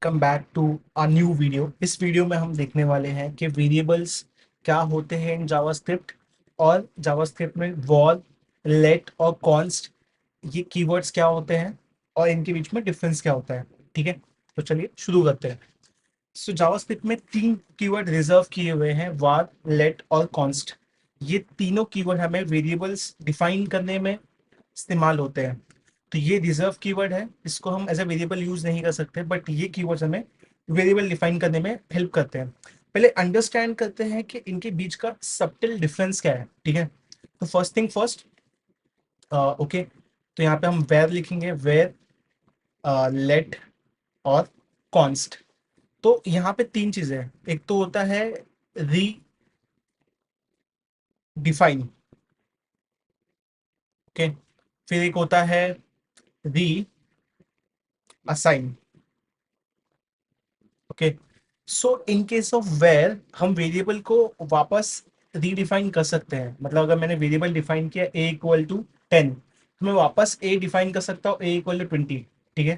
Welcome back to a new video. इस video में हम देखने वाले हैं कि वेरिएबल्स क्या होते हैं इन जावास्क्रिप्ट और जावास्क्रिप्ट में वॉल, लेट और कॉन्स्ट ये कीवर्ड्स क्या होते हैं और इनके बीच में डिफरेंस क्या होता है। ठीक है, तो चलिए शुरू करते हैं। सो जावास्क्रिप्ट में तीन कीवर्ड रिजर्व किए हुए हैं, वार, लेट और कॉन्स्ट। ये तीनों कीवर्ड हमें वेरिएबल्स डिफाइन करने में इस्तेमाल होते हैं। तो ये रिजर्व कीवर्ड है, इसको हम एज ए वेरिएबल यूज नहीं कर सकते, बट ये कीवर्ड्स हमें वेरिएबल डिफाइन करने में हेल्प करते हैं। पहले अंडरस्टैंड करते हैं कि इनके बीच का सबटल डिफरेंस क्या है। ठीक है, तो फर्स्ट थिंग फर्स्ट, ओके, तो यहाँ पे हम वेर लिखेंगे, वेर, लेट और कॉन्स्ट। तो यहाँ पे तीन चीजें हैं, एक तो होता है री डिफाइन, ओके, फिर एक होता है reassign. Okay, so in case of where हम वेरिएबल को वापस रीडिफाइन कर सकते हैं। मतलब अगर मैंने वेरिएबल डिफाइन किया ए इक्वल टू 10, तो मैं वापस ए डिफाइन कर सकता हूँ ए इक्वल टू 20। ठीक है,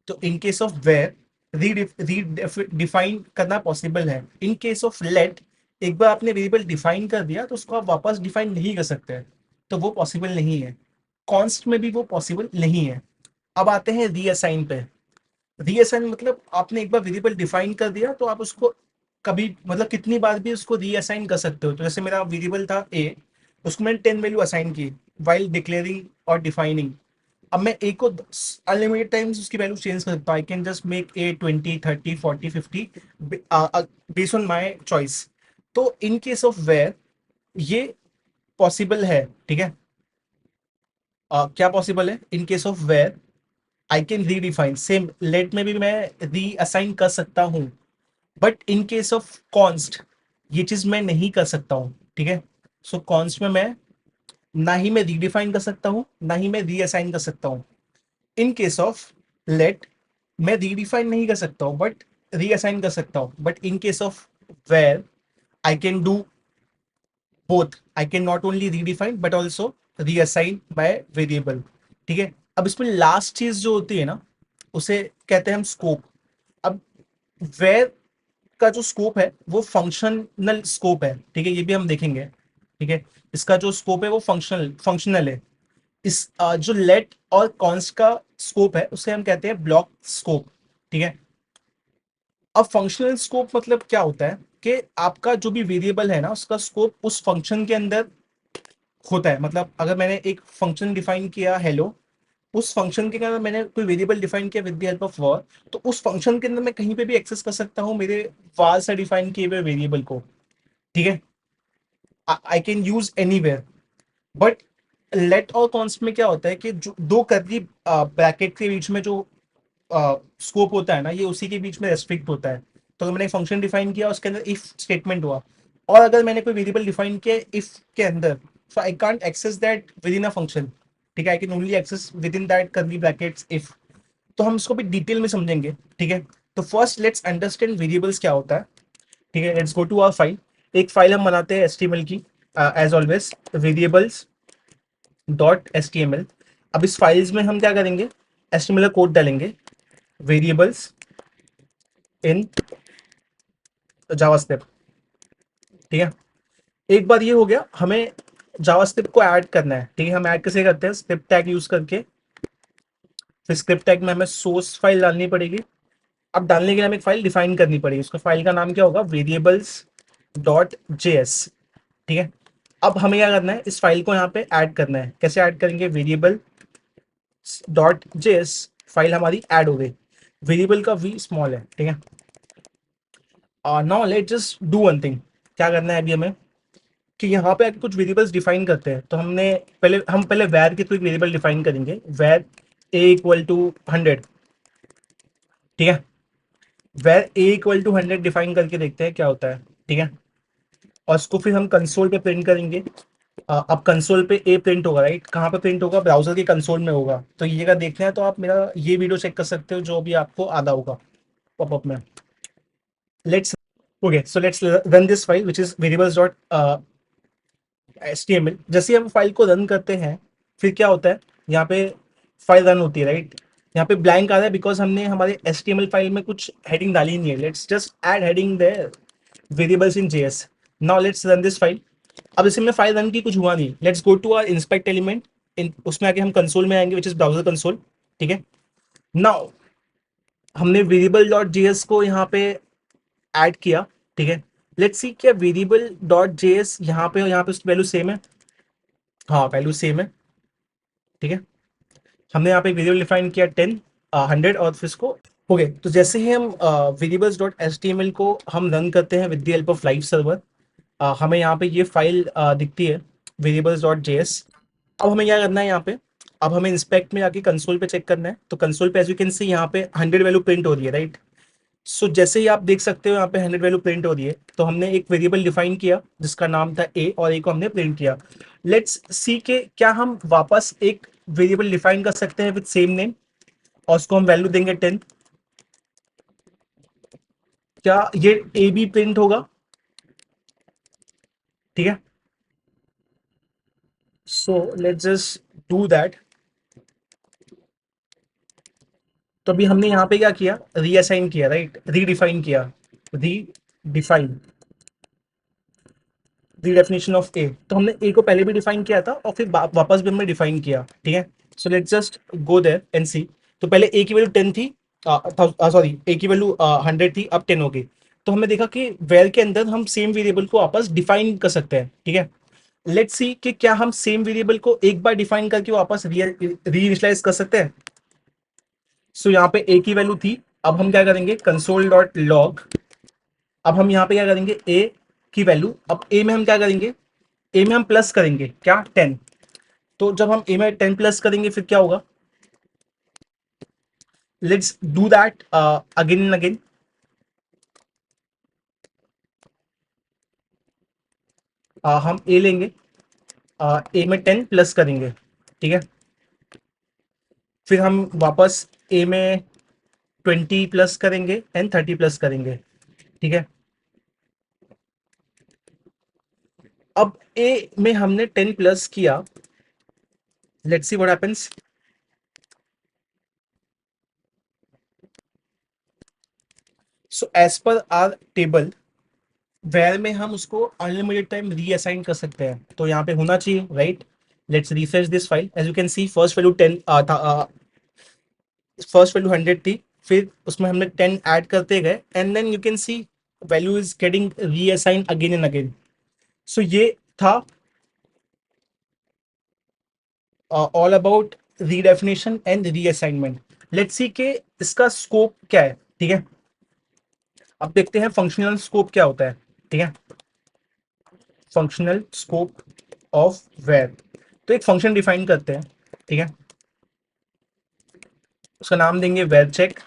तो in case of where redefine करना पॉसिबल है। इन केस ऑफ लेट, एक बार आपने वेरिएबल डिफाइन कर दिया तो उसको आप वापस डिफाइन नहीं कर सकते हैं, तो वो पॉसिबल नहीं है। कॉन्स्ट में भी वो पॉसिबल नहीं है। अब आते हैं रीअसाइन पे। रीअसाइन मतलब आपने एक बार वेरिएबल डिफाइन कर दिया तो आप उसको कभी, मतलब कितनी बार भी उसको रीअसाइन कर सकते हो। तो जैसे मेरा वेरिएबल था ए, उसको मैंने 10 वैल्यू असाइन की वाइल डिक्लेयरिंग और डिफाइनिंग। अब मैं ए को अनलिमिटेड टाइम्स उसकी वैल्यू चेंज कर सकता हूँ। I can just make a 20, 30, 40, 50 based on my choice. तो इन केस ऑफ वेयर ये पॉसिबल है। ठीक है, क्या पॉसिबल है in case of var? I can redefine, same let में भी मैं रीअसाइन कर सकता हूँ, but in case of const ये चीज मैं नहीं कर सकता हूँ। ठीक है, सो कॉन्स्ट में मैं ना ही मैं रीडिफाइन कर सकता हूँ, ना ही मैं रीअसाइन कर सकता हूँ। इन केस ऑफ लेट मैं रीडिफाइन नहीं कर सकता हूँ, बट रीअसाइन कर सकता हूँ। But in case of var I can do both, I can not only redefine but also reassign by variable. ठीक है, अब इसमें लास्ट चीज जो होती है ना, उसे कहते हैं हम स्कोप। अब वेयर का जो स्कोप है वो फंक्शनल स्कोप है। ठीक है, ये भी हम देखेंगे। ठीक है, इसका जो स्कोप है वो फंक्शनल फंक्शनल है। इस जो लेट और कॉन्स्ट का स्कोप है उसे हम कहते हैं ब्लॉक स्कोप। ठीक है, अब फंक्शनल स्कोप मतलब क्या होता है कि आपका जो भी वेरिएबल है ना, उसका स्कोप उस फंक्शन के अंदर होता है। मतलब अगर मैंने एक फंक्शन डिफाइन किया हेलो, उस फंक्शन के अंदर मैंने कोई वेरिएबल डिफाइन किया विद द हेल्प ऑफ वर, तो उस फंक्शन के अंदर मैं कहीं पे भी एक्सेस कर सकता हूँ मेरे वार से डिफाइन किए हुए वेरिएबल को। ठीक है, I can use anywhere. But let और कॉन्स्ट में क्या होता है कि जो दो कर्ली ब्रैकेट के बीच में जो स्कोप होता है ना, ये उसी के बीच में रेस्ट्रिक्ट होता है। तो अगर मैंने फंक्शन डिफाइन किया, उसके अंदर इफ स्टेटमेंट हुआ, और अगर मैंने कोई वेरिएबल डिफाइन किया इफ के अंदर, so I can't access that within a function. ठीक है, I can only access within that curly brackets if. तो हम इसको भी डिटेल में समझेंगे। ठीक है, तो फर्स्ट लेट्स अंडरस्टैंड वेरिएबल्स क्या होता है। ठीक है, let's go to our file. एक फाइल हम बनाते हैं एचटीएमएल की, as always variables dot HTML. अब इस फाइल्स में हम क्या करेंगे, एचटीएमएल कोड डालेंगे, वेरिएबल्स इन जावास्क्रिप्ट। ठीक है, एक बार ये हो गया, हमें जावास्क्रिप्ट को ऐड करना है। ठीक है, हम ऐड कैसे करते हैं, स्क्रिप्ट टैग यूज करके। फिर स्क्रिप्ट टैग में हमें सोर्स फाइल डालनी पड़ेगी। अब डालने के लिए हमें एक फाइल डिफाइन करनी पड़ेगी, उसका फाइल का नाम क्या होगा, वेरिएबल्स डॉट जेएस। ठीक है, अब हमें क्या करना है, इस फाइल को यहाँ पे ऐड करना है। कैसे ऐड करेंगे, वेरिएबल डॉट जेएस, फाइल हमारी ऐड हो गई। वेरिएबल का वी स्मॉल है। ठीक है, now let just do one thing. क्या करना है अभी हमें कि यहाँ पे आके कुछ वेरिएबल्स डिफाइन करते हैं। तो हम पहले वैर के थ्रू एक वेरिएबल डिफाइन करेंगे, वैर ए इक्वल टू 100। ठीक है, वैर ए इक्वल टू 100 डिफाइन करके देखते हैं क्या होता है। ठीक है, और उसको फिर हम कंसोल पे प्रिंट करेंगे। अब कंसोल पे ए प्रिंट होगा, राइट? कहाँ पे प्रिंट होगा, ब्राउजर के कंसोल में होगा। तो ये अगर देखना है तो आप मेरा ये वीडियो चेक कर सकते हो जो भी आपको आधा होगा पॉपअप में। Let's, okay, so let's run this file which is variables dot HTML। जैसे हम फाइल को रन करते हैं, फिर क्या होता है, यहाँ पे फाइल रन होती है, राइट? यहाँ पे ब्लैंक आ रहा है बिकॉज हमने हमारे HTML फाइल में कुछ हेडिंग डाली नहीं है. Let's just add heading there variables in JS. Now let's run this file. अब जैसे हमने फाइल रन की, कुछ हुआ नहीं. Let's go to our inspect element. उसमें आके हम कंसोल में आएंगे, विच इज ब्राउजर कंसोल. ठीक है. नाउ हमने वेरिएबल डॉट जेएस को यहाँ पे ऐड किया. ठीक है. लेट्स सी क्या वेरिएबल डॉट जेएस यहाँ पे और यहाँ पे उसकी वैल्यू सेम है. हाँ, वैल्यू सेम है. ठीक है. हमने यहाँ पे वेरिएबल डिफाइन किया 10, 100 और फिर इसको हो गए. तो जैसे ही हम variables dot H T M L को हम रन करते हैं with the help of live server, हमें यहाँ पे ये फाइल दिखती है, वेरिएबल्स डॉट जेएस. अब हमें क्या करना है यहाँ पे, अब हमें इंस्पेक्ट में आके कंसोल पे चेक करना है. तो कंसोल पे एज यू कैन सी यहाँ पे 100 वैल्यू प्रिंट हो रही है, राइट. सो जैसे ही आप देख सकते हो यहाँ पे 100 वैल्यू प्रिंट हो रही है, तो हमने एक वेरिएबल डिफाइन किया जिसका नाम था ए, और ए को हमने प्रिंट किया. लेट्स सी के क्या हम वापस एक वेरिएबल डिफाइन कर सकते हैं विद सेम नेम और उसको हम वैल्यू देंगे 10. क्या ये ए भी प्रिंट होगा? ठीक है. So let's just do that. तो अभी हमने यहाँ पे क्या किया, रीअसाइन किया, राइट, रीडिफाइन किया. रीडिफाइन रीडेफिनेशन ऑफ ए. तो हमने ए को पहले भी डिफाइन किया था और फिर वापस भी हमने डिफाइन किया. ठीक है. So let's just go there and see. तो पहले ए की वैल्यू 10 थी, सॉरी, ए की वैल्यू 100 थी, अब 10 हो गई. तो हमने देखा कि वेयर के अंदर हम सेम वेरिएबल को वापस डिफाइन कर सकते हैं. ठीक है. लेट्स सी कि क्या हम सेम वेरिएबल को एक बार डिफाइन करके वापस रीइनिशियलाइज कर सकते हैं. सो यहाँ पे ए की वैल्यू थी. अब हम क्या करेंगे, कंसोल डॉट लॉग. अब हम यहाँ पे क्या करेंगे, ए की वैल्यू, अब ए में हम क्या करेंगे, ए में हम प्लस करेंगे क्या, 10. तो जब हम ए में 10 प्लस करेंगे फिर क्या होगा, let's do that again and again. हम ए लेंगे, ए में 10 प्लस करेंगे. ठीक है. फिर हम वापस ए में 20 प्लस करेंगे एंड 30 प्लस करेंगे. ठीक है. अब ए में हमने 10 प्लस किया. Let's see what happens. So as per our table, var में हम उसको अनलिमिटेड टाइम रीअसाइन कर सकते हैं. तो यहाँ पे होना चाहिए, right. Let's refresh this file. As you can see first value 10 था, फर्स्ट वैल्यू 100 थी. फिर उसमें हमने 10 ऐड करते गए and then you can see value is getting reassign again and again. So ये था all about redefinition and reassignment. Let's see के इसका स्कोप क्या है. ठीक है. अब देखते हैं फंक्शनल स्कोप क्या होता है. ठीक है. Functional scope of var. तो एक फंक्शन डिफाइन करते हैं. ठीक है. उसका नाम देंगे वेर चेक.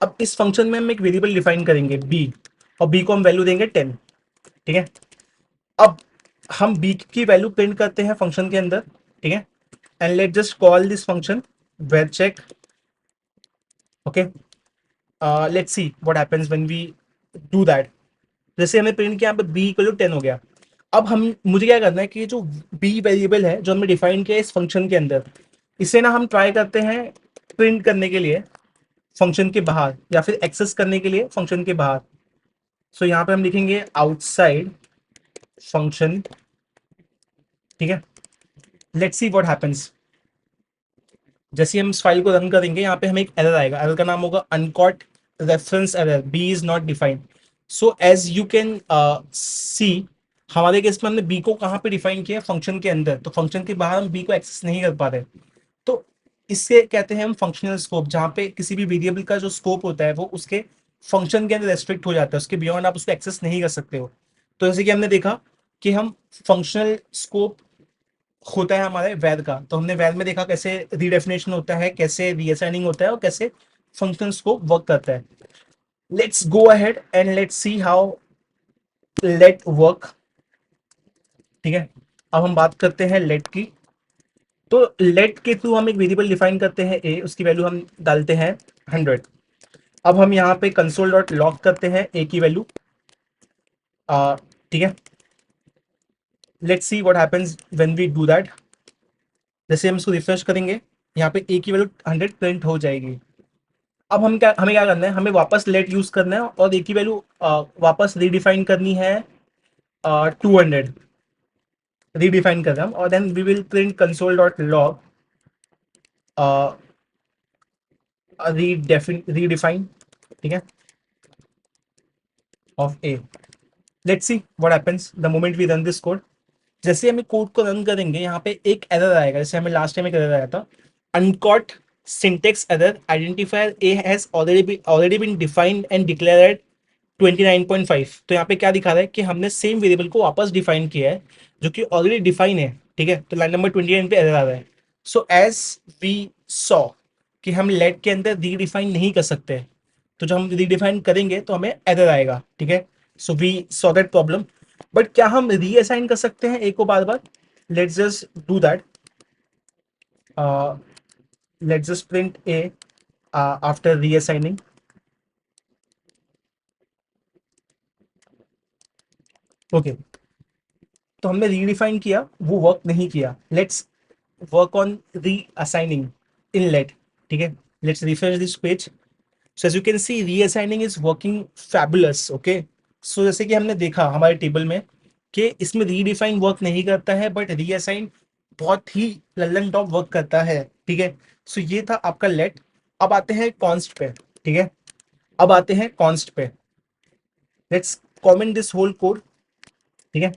अब इस फंक्शन में हम एक वेरिएबल डिफाइन करेंगे बी, और बी को हम वैल्यू देंगे 10. ठीक है. अब हम बी की वैल्यू प्रिंट करते हैं फंक्शन के अंदर. ठीक है. And let just call this function var check. Okay. Let's see what happens when we do that. जैसे हमने प्रिंट किया, यहाँ पे बी इक्वल टू 10 हो गया. अब हम मुझे क्या करना है कि जो बी वेरिएबल है जो हमने डिफाइन किया इस फंक्शन के अंदर, इसे ना हम ट्राई करते हैं प्रिंट करने के लिए फंक्शन के बाहर, या फिर एक्सेस करने के लिए फंक्शन के बाहर. सो यहाँ पे हम लिखेंगे आउटसाइड फंक्शन. ठीक है. Let's see what happens. जैसे हम इस फाइल को रन करेंगे, यहाँ पे हमें एक एरर आएगा. एरर का नाम होगा uncaught reference error, B is not defined. So as you can see, हमारे केस में हमने बी को कहाँ पे डिफाइन किया, फंक्शन के अंदर. तो फंक्शन के बाहर हम बी को एक्सेस नहीं कर पा रहे. तो इससे कहते हैं हम फंक्शनल स्कोप, जहाँ पे किसी भी वेरिएबल का जो स्कोप होता है वो उसके फंक्शन के अंदर रेस्ट्रिक्ट हो जाता है, उसके बियॉन्ड आप उसको एक्सेस नहीं कर सकते हो. तो जैसे कि हमने देखा कि हम फंक्शनल स्कोप होता है हमारे वैर का. तो हमने वैर में देखा कैसे रीडेफिनेशन होता है, कैसे रीअसाइनिंग होता है और कैसे फंक्शनल स्कोप वर्क करता है. Let's go ahead and let's see how let work. ठीक है. अब हम बात करते हैं लेट की. तो लेट के थ्रू हम एक वेरिएबल डिफाइन करते हैं ए, उसकी वैल्यू हम डालते हैं 100. अब हम यहाँ पे कंसोल डॉट लॉग करते हैं ए की वैल्यू. ठीक है. Let's see what happens when we do that. जैसे हम इसको रिफ्रेश करेंगे, यहाँ पे ए की वैल्यू 100 प्रिंट हो जाएगी। अब हमें क्या करना है, हमें वापस लेट यूज करना है और ए की वैल्यू वापस रीडिफाइन करनी है 200 रीडिफाइन कर रहे हैं हम, और then we will print console dot log redefine, ठीक है, of A. Let's see what happens the moment we run this code. जैसे हमें कोड को रन करेंगे, यहाँ पे एक एरर आएगा, जैसे हमें लास्ट टाइम एक एरर आया था, uncaught syntax error, identifier A has already been defined and declared 29.5। तो यहाँ पे क्या दिखा रहा है कि हमने सेम वेरिएबल को वापस डिफाइन किया है जो कि ऑलरेडी डिफाइन है, ठीक है। तो लाइन नंबर 29 पे एरर आ रहा है। सो एज वी सॉ कि हम लेट के अंदर रीडिफाइन नहीं कर सकते, तो जब हम रीडिफाइन करेंगे तो हमें एरर आएगा, ठीक है। So we saw that problem. But क्या हम रीअसाइन कर सकते हैं ए को बार बार? Let's just do that. Let's just print a after reassigning. Okay, तो हमने रीडिफाइन किया, वो वर्क नहीं किया। Let's work on reassigning in let, ठीक है। Let's refresh this page. So as you can see reassigning is working fabulous, okay. So जैसे कि हमने देखा हमारे टेबल में कि इसमें रीडिफाइन वर्क नहीं करता है, बट रीअसाइन बहुत ही लल्लन टॉप वर्क करता है, ठीक है। सो ये था आपका लेट। अब आते हैं कॉन्स्ट पे, ठीक है। अब आते हैं कॉन्स्ट पे। Let's comment this whole code, ठीक है।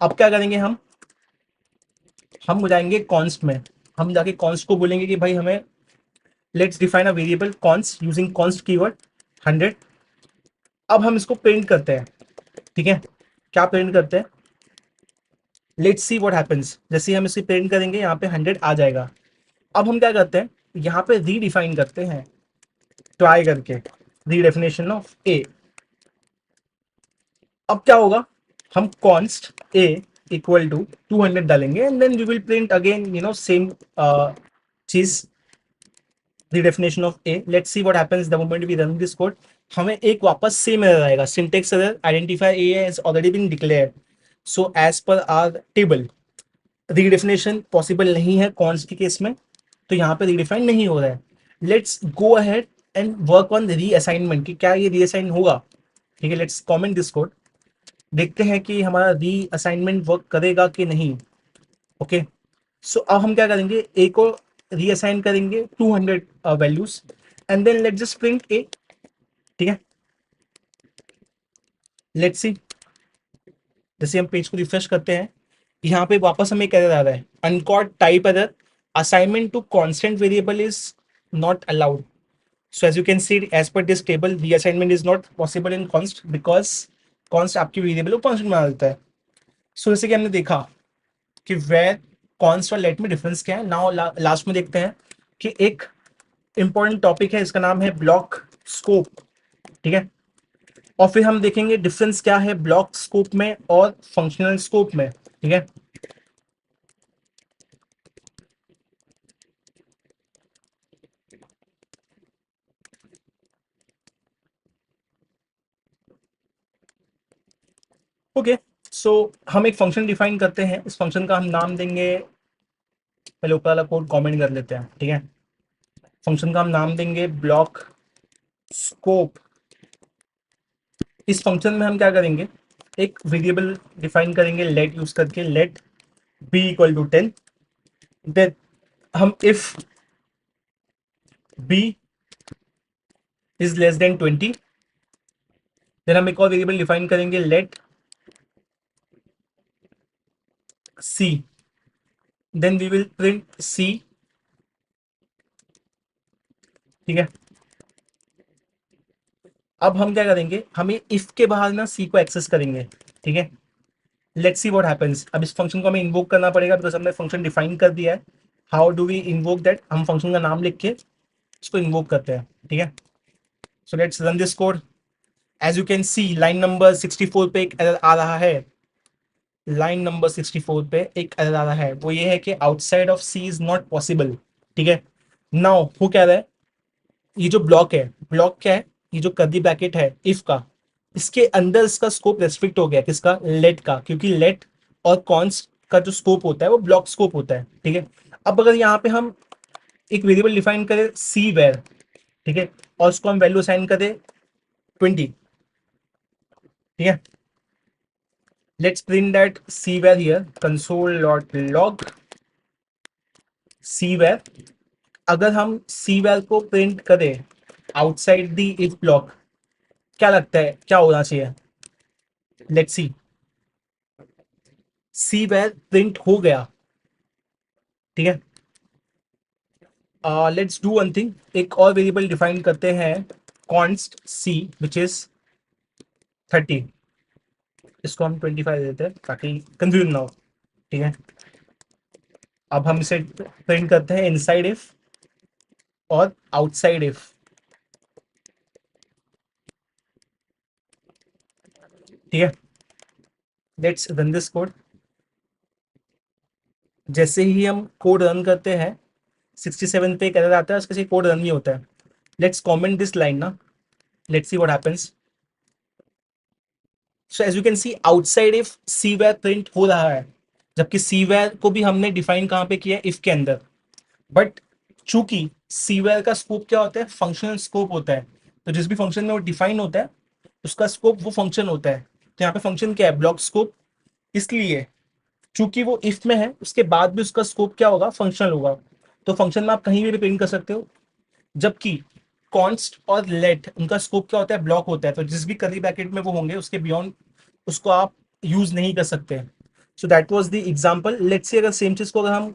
अब क्या करेंगे हम जाएंगे कॉन्स्ट में। हम जाके कॉन्स्ट को बोलेंगे कि भाई हमें let's define a variable const using const keyword 100। अब हम इसको प्रिंट करते हैं, ठीक है। क्या प्रिंट करते हैं? Let's see what happens. जैसे ही हम इसे प्रिंट करेंगे, यहाँ पे 100 आ जाएगा। अब हम क्या करते हैं, यहाँ पे रीडिफाइन करते हैं, ट्राई करके रीडेफिनेशन ऑफ ए। अब क्या होगा, हम कॉन्स्ट ए इक्वल टू 200 डालेंगे and then we will print again same चीज, redefinition of a। let's see what happens the moment we run this code। हमें एक वापस सेम एरर आएगा, syntax error, identify A has already been declared. So as per our table redefinition possible नहीं है const के case में, तो यहाँ पे रीडिफाइन नहीं हो रहा है। Let's go ahead and work on reassignment कि क्या ये रीअसाइन होगा, ठीक है। लेट्स कमेंट दिस कोड, देखते हैं कि हमारा रीअसाइनमेंट वर्क करेगा कि नहीं। ओके, सो अब हम क्या करेंगे, ए को रीअसाइन करेंगे 200 values and then let just print a, ठीक है। लेट्स सी, जैसे हम पेज को रिफ्रेश करते हैं, यहाँ पे वापस हमें एक एरर आ रहा है, uncaught type error, assignment to constant variable is not allowed. So as you can see as per this table reassignment is not possible in const because const आपकी वेरिएबल को कांस्टेंट बना देता है। सो जैसे कि हमने देखा कि वेयर कॉन्स्ट और लेट में डिफरेंस क्या है। नाउ लास्ट में देखते हैं कि एक इंपॉर्टेंट टॉपिक है, इसका नाम है ब्लॉक स्कोप, ठीक है। और फिर हम देखेंगे डिफरेंस क्या है ब्लॉक स्कोप में और फंक्शनल स्कोप में, ठीक है। ओके, सो हम एक फंक्शन डिफाइन करते हैं, इस फंक्शन का हम नाम देंगे, पहले ऊपर वाला कोड कमेंट कर लेते हैं, ठीक है। फंक्शन का हम नाम देंगे ब्लॉक स्कोप। इस फंक्शन में हम क्या करेंगे, एक वेरिएबल डिफाइन करेंगे लेट यूज करके, let b equal to 10। Then हम if b is less than 20, then हम एक और वेरिएबल डिफाइन करेंगे let c, then we will print c, ठीक है। अब हम क्या करेंगे, हमें इफ के बाहर ना सी को एक्सेस करेंगे, ठीक है। Let's see what happens. अब इस फंक्शन को हमें इन्वोक करना पड़ेगा बिकॉज हमने फंक्शन डिफाइन कर दिया है। How do we invoke that, हम फंक्शन का नाम लिख के इसको इन्वोक करते हैं, ठीक है। So let's run this code. As you can see line number 64 पे एक एरर आ रहा है, लाइन नंबर 64 पे एक एरर आ रहा है, वो ये है कि outside of C is not possible, ठीक है। नाउ हो क्या रहा है, ये जो ब्लॉक है, ब्लॉक क्या है, ये जो कर्ली ब्रैकेट है इफ का, इसके अंदर इसका स्कोप रेस्ट्रिक्ट हो गया, किसका, लेट का, क्योंकि लेट और कॉन्स्ट का जो स्कोप होता है वो ब्लॉक स्कोप होता है, ठीक है। अब अगर यहाँ पे हम एक वेरिएबल डिफाइन करें सी वेर, ठीक है, और उसको हम वैल्यू असाइन करें 20, ठीक है। Let's print that C var here, console dot log C var. अगर हम सी वेर को प्रिंट करें आउटसाइड द इफ ब्लॉक, क्या लगता है क्या होना चाहिए? लेट्स सी वेर प्रिंट हो गया, ठीक है। लेट्स डू वन थिंग, एक और वेरिएबल डिफाइन करते हैं कॉन्स्ट सी विच इज 30, इसको हम 25 देते हैं ताकि कंफ्यूजन ना हो, ठीक है। अब हम इसे प्रिंट करते हैं इनसाइड इफ और आउटसाइड इफ, ठीक है। Let's run this code. जैसे ही हम कोड रन करते हैं 67 पे एक एरर आता है, उसके से कोड रन नहीं होता है। लेट्स कमेंट दिस लाइन ना, let's see what happens. So as you can see outside if C var print हो रहा है, जबकि सी वेयर को भी हमने डिफाइन कहाँ पे किया है? इफ के अंदर। बट चूंकि सीवेयर का स्कोप क्या होता है? फंक्शनल स्कोप होता है। तो जिस भी फंक्शन में वो डिफाइन होता है उसका स्कोप वो फंक्शन होता है। तो यहाँ पे फंक्शन क्या है? Block scope. इसलिए चूंकि वो इफ में है उसके बाद भी उसका स्कोप क्या होगा? फंक्शनल होगा। तो फंक्शन में आप कहीं भी प्रिंट कर सकते हो, जबकि कॉन्स्ट और लेट उनका स्कोप क्या होता है? ब्लॉक होता है। तो जिस भी कर्ली ब्रैकेट में वो होंगे उसके बियॉन्ड उसको आप यूज नहीं कर सकते। So that was the example. Let's see अगर सेम चीज को अगर हम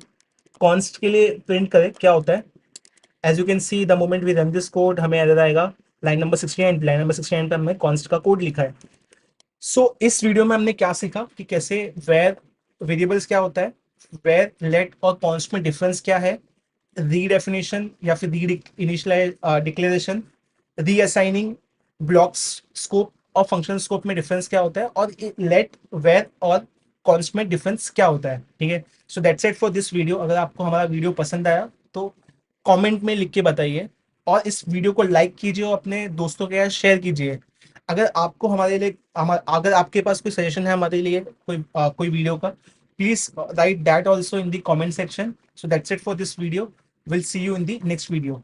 कॉन्स्ट के लिए प्रिंट करें क्या होता है? As you can see the moment we run this code हमें एरर आएगा लाइन नंबर 69। लाइन नंबर 69 पे हमने कॉन्स्ट का कोड लिखा है। इस वीडियो में हमने क्या सीखा कि कैसे वेर वेरिएबल्स क्या होता है, वेर लेट और कॉन्स्ट में डिफरेंस क्या है, रीडेफिनेशन या फिर री इनिशियलाइज डिक्लेरेशन, रीअसाइनिंग, ब्लॉक्स स्कोप और फंक्शन स्कोप में डिफरेंस क्या होता है, और लेट वेर और कॉन्स्ट में डिफरेंस क्या होता है, ठीक है। So that's it for this video. अगर आपको हमारा वीडियो पसंद आया तो कमेंट में लिख के बताइए, और इस वीडियो को लाइक कीजिए और अपने दोस्तों के साथ शेयर कीजिए। अगर आपको हमारे लिए अगर आपके पास कोई सजेशन है हमारे लिए कोई वीडियो का, please right that also in the comment section. So that's it for this video. Will see you in the next video.